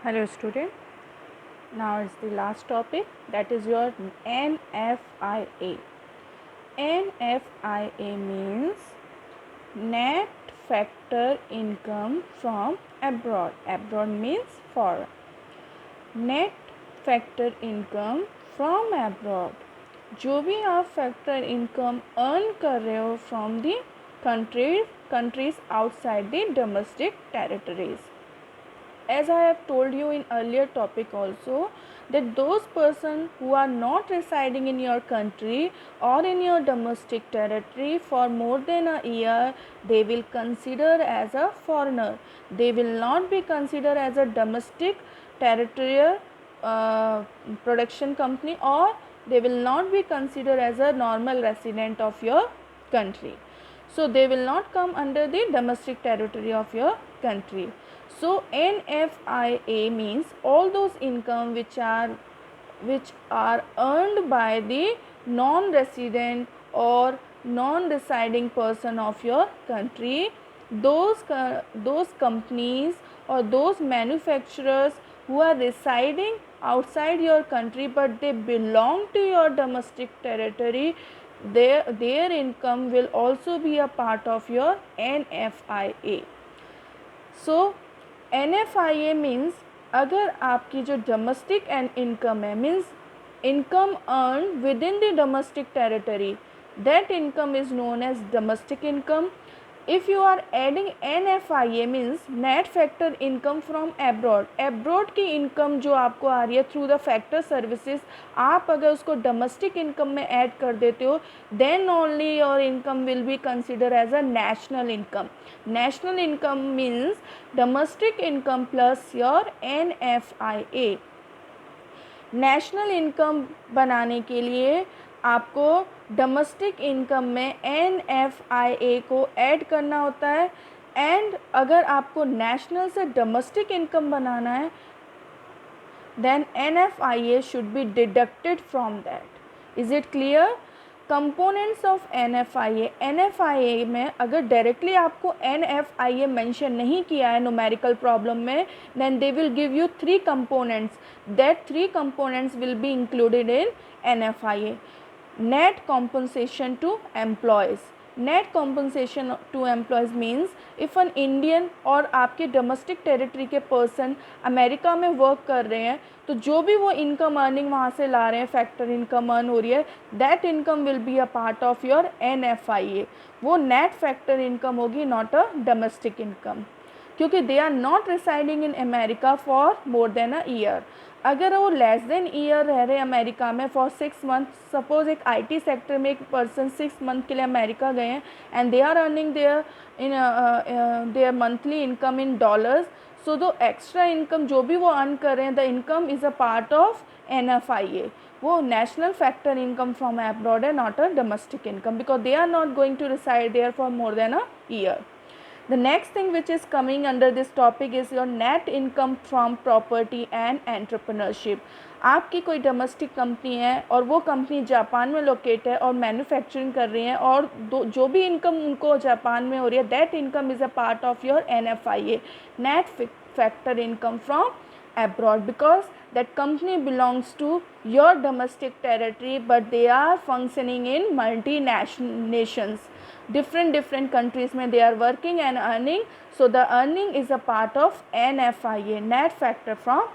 Hello student, now it's the last topic, that is your NFIA. NFIA means net factor income from abroad. Abroad means foreign. Net factor income from abroad. जो भी आप factor income earn कर रहे हो from the countries outside the domestic territories. As I have told you in earlier topic also, that those persons who are not residing in your country or in your domestic territory for more than a year, they will consider as a foreigner. They will not be considered as a domestic territorial production company, or they will not be considered as a normal resident of your country. So they will not come under the domestic territory of your country. So NFIA means all those income which are earned by the non-resident or non-residing person of your country. Those companies or those manufacturers who are residing outside your country but they belong to your domestic territory, their income will also be a part of your NFIA. So NFIA means अगर आपकी जो domestic and income है, means income earn within the domestic territory, that income is known as domestic income. If you are adding NFIA means net factor income from abroad. Abroad की income जो आपको आ रही है through the factor services, आप अगर उसको domestic income में add कर देते हो, then only your income will be consider as a national income. National income means domestic income plus your NFIA. National income बनाने के लिए आपको डोमेस्टिक इनकम में NFIA को ऐड करना होता है. एंड अगर आपको नेशनल से डोमेस्टिक इनकम बनाना है, then NFIA should be deducted from that. Is it clear? Components of NFIA में अगर डायरेक्टली आपको NFIA मेंशन नहीं किया है न्यूमेरिकल प्रॉब्लम में, then they will give you 3 components. That 3 components will be included in NFIA. Net compensation to employees. Net compensation to employees means if an Indian और आपके domestic territory के person America में work कर रहे हैं, तो जो भी वो इनकम अर्निंग वहाँ से ला रहे हैं, फैक्टर इनकम अर्न हो रही है, that income will be a part of your NFIA. वो नेट फैक्टर इनकम होगी, नॉट अ डोमेस्टिक इनकम, क्योंकि they are not residing in America for more than a year. अगर वो लेस देन ईयर रह रहे अमेरिका में for 6 month, suppose एक IT सेक्टर में एक पर्सन 6 मंथ के लिए अमेरिका गए हैं and they are earning their monthly income in dollars, so दो एक्स्ट्रा इनकम जो भी वो अर्न कर रहे हैं, the income is a part of NFIA. वो national factor income from abroad है, not a domestic income, because they are not going to reside there for more than a year. The next thing which is coming under this topic is your net income from property and entrepreneurship. आपकी कोई domestic company है और वो company Japan में locate है और manufacturing कर रही है, और जो भी इनकम उनको जापान में हो रही है, that income is a part of your NFIA, net factor income from abroad, because that company belongs to your domestic territory but they are functioning in multinational nations, different countries mein they are working and earning, so the earning is a part of NFIA, net factor from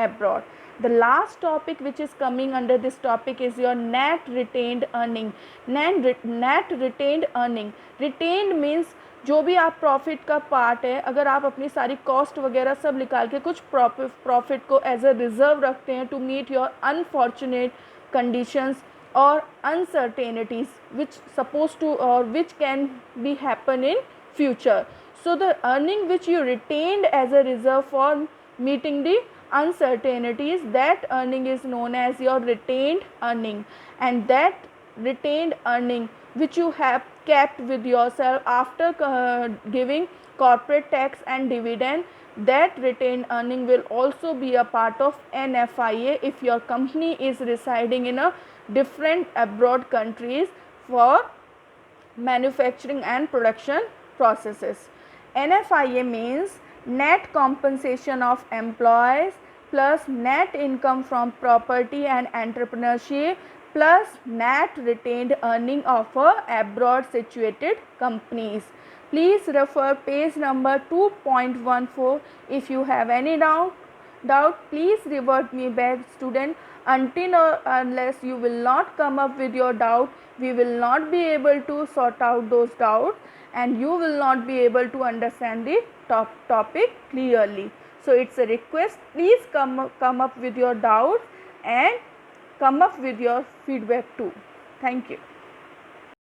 abroad. The last topic which is coming under this topic is your net retained earning. Net retained earning. Retained means जो भी आप profit का part है, अगर आप अपनी सारी cost वगैरह सब निकाल के कुछ प्रॉफिट को एज अ रिजर्व रखते हैं to meet your unfortunate conditions or uncertainties which supposed to or which can be happen in future. So the earning which you retained as a reserve for meeting the uncertainties, that earning is known as your retained earning. And that retained earning which you have kept with yourself after giving corporate tax and dividend, that retained earning will also be a part of NFIA if your company is residing in a different abroad countries for manufacturing and production processes. NFIA means net compensation of employees plus net income from property and entrepreneurship plus net retained earning of abroad situated companies. Please refer page number 2.14. If you have any doubt, please revert me back, student. Until or unless you will not come up with your doubt, we will not be able to sort out those doubts, and you will not be able to understand the topic clearly. So it's a request, please come up with your doubts and come up with your feedback too. Thank you.